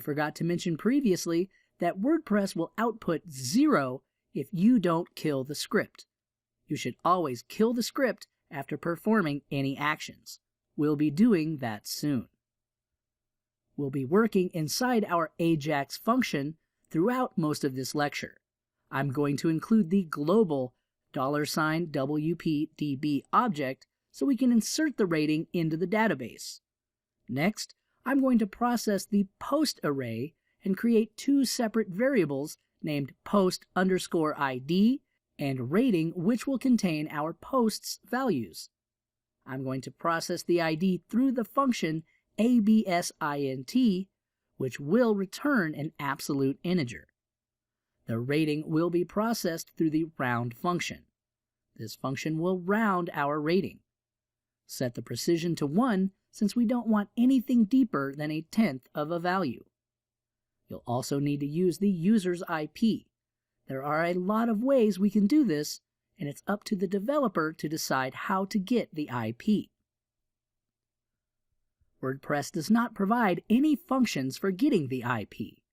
forgot to mention previously that WordPress will output 0 if you don't kill the script. You should always kill the script after performing any actions. We'll be doing that soon. We'll be working inside our Ajax function throughout most of this lecture. I'm going to include the global $WPDB object so we can insert the rating into the database. Next, I'm going to process the post array and create two separate variables named post_ID and rating, which will contain our post's values. I'm going to process the ID through the function absint, which will return an absolute integer. The rating will be processed through the round function. This function will round our rating. Set the precision to 1 since we don't want anything deeper than 1/10 of a value. You'll also need to use the user's IP. There are a lot of ways we can do this, and it's up to the developer to decide how to get the IP. WordPress does not provide any functions for getting the IP.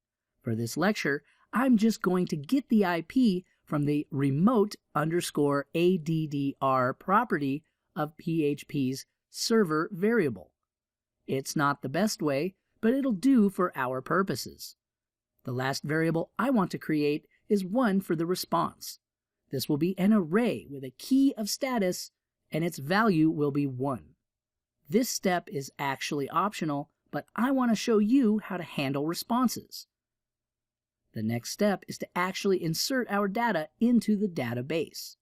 For this lecture, I'm just going to get the IP from the remote_addr property of PHP's server variable. It's not the best way, but it'll do for our purposes. The last variable I want to create is one for the response. This will be an array with a key of status, and its value will be 1. This step is actually optional, but I want to show you how to handle responses. The next step is to actually insert our data into the database.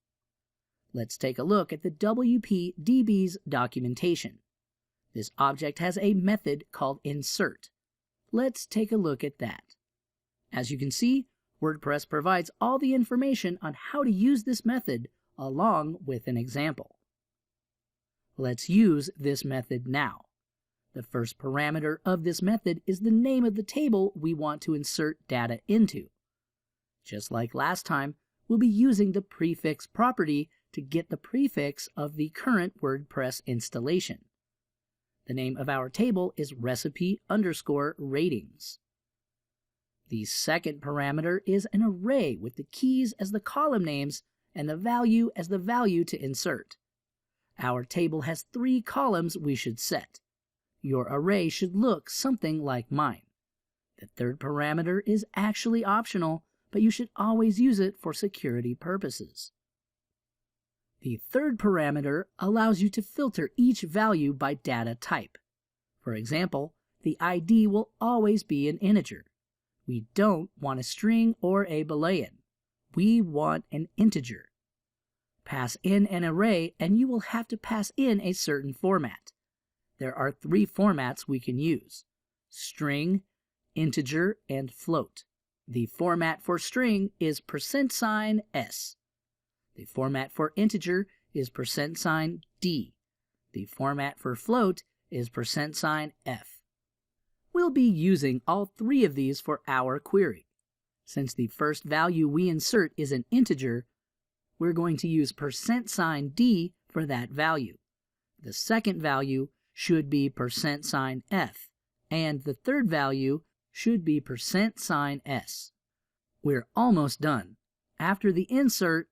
Let's take a look at the WPDB's documentation. This object has a method called insert. Let's take a look at that. As you can see, WordPress provides all the information on how to use this method along with an example. Let's use this method now. The first parameter of this method is the name of the table we want to insert data into. Just like last time, we'll be using the prefix property to get the prefix of the current WordPress installation. The name of our table is recipe_ratings. The second parameter is an array with the keys as the column names and the value as the value to insert. Our table has 3 columns we should set. Your array should look something like mine. The third parameter is actually optional, but you should always use it for security purposes. The third parameter allows you to filter each value by data type. For example, the ID will always be an integer. We don't want a string or a Boolean. We want an integer. Pass in an array and you will have to pass in a certain format. There are 3 formats we can use: string, integer, and float. The format for string is %S. The format for integer is %D. The format for float is %F. We'll be using all 3 of these for our query. Since the first value we insert is an integer, we're going to use $D for that value. The second value should be %F, and the third value should be %S. We're almost done. After the insert,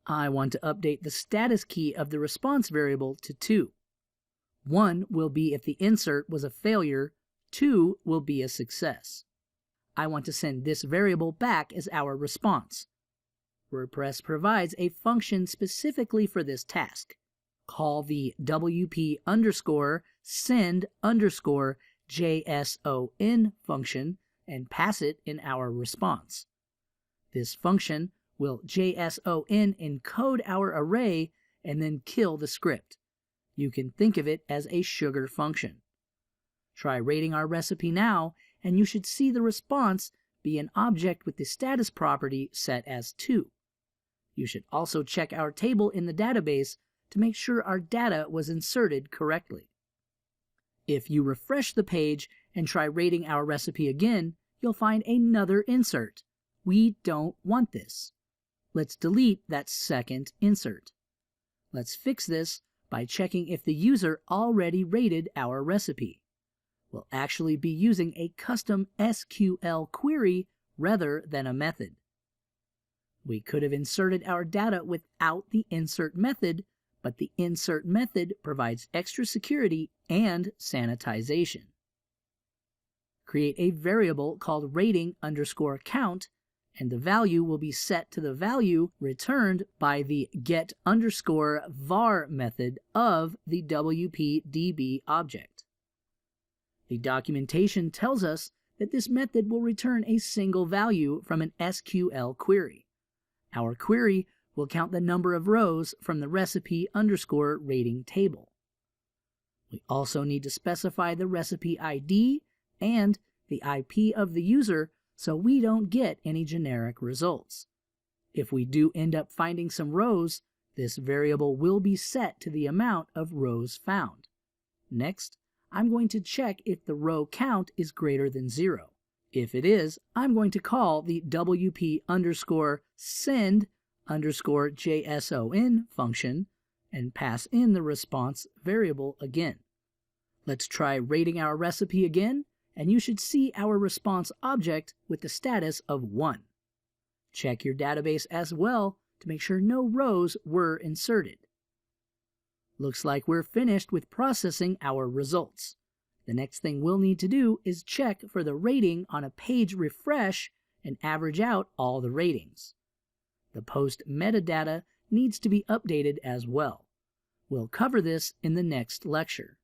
I want to update the status key of the response variable to 2. 1 will be if the insert was a failure, 2 will be a success. I want to send this variable back as our response. WordPress provides a function specifically for this task. Call the WP_send_JSON function and pass it in our response. This function will JSON encode our array and then kill the script. You can think of it as a sugar function. Try rating our recipe now, and you should see the response be an object with the status property set as 2. You should also check our table in the database to make sure our data was inserted correctly. If you refresh the page and try rating our recipe again, you'll find another insert. We don't want this. Let's delete that second insert. Let's fix this by checking if the user already rated our recipe. We'll actually be using a custom SQL query rather than a method. We could have inserted our data without the insert method, but the insert method provides extra security and sanitization. Create a variable called rating_count, and the value will be set to the value returned by the get_var method of the WPDB object. The documentation tells us that this method will return a single value from an SQL query. Our query will count the number of rows from the recipe_rating table. We also need to specify the recipe ID and the IP of the user so we don't get any generic results. If we do end up finding some rows, this variable will be set to the amount of rows found. Next, I'm going to check if the row count is greater than 0. If it is, I'm going to call the WP_send_JSON function and pass in the response variable again. Let's try rating our recipe again, and you should see our response object with the status of 1. Check your database as well to make sure no rows were inserted. Looks like we're finished with processing our results. The next thing we'll need to do is check for the rating on a page refresh and average out all the ratings. The post metadata needs to be updated as well. We'll cover this in the next lecture.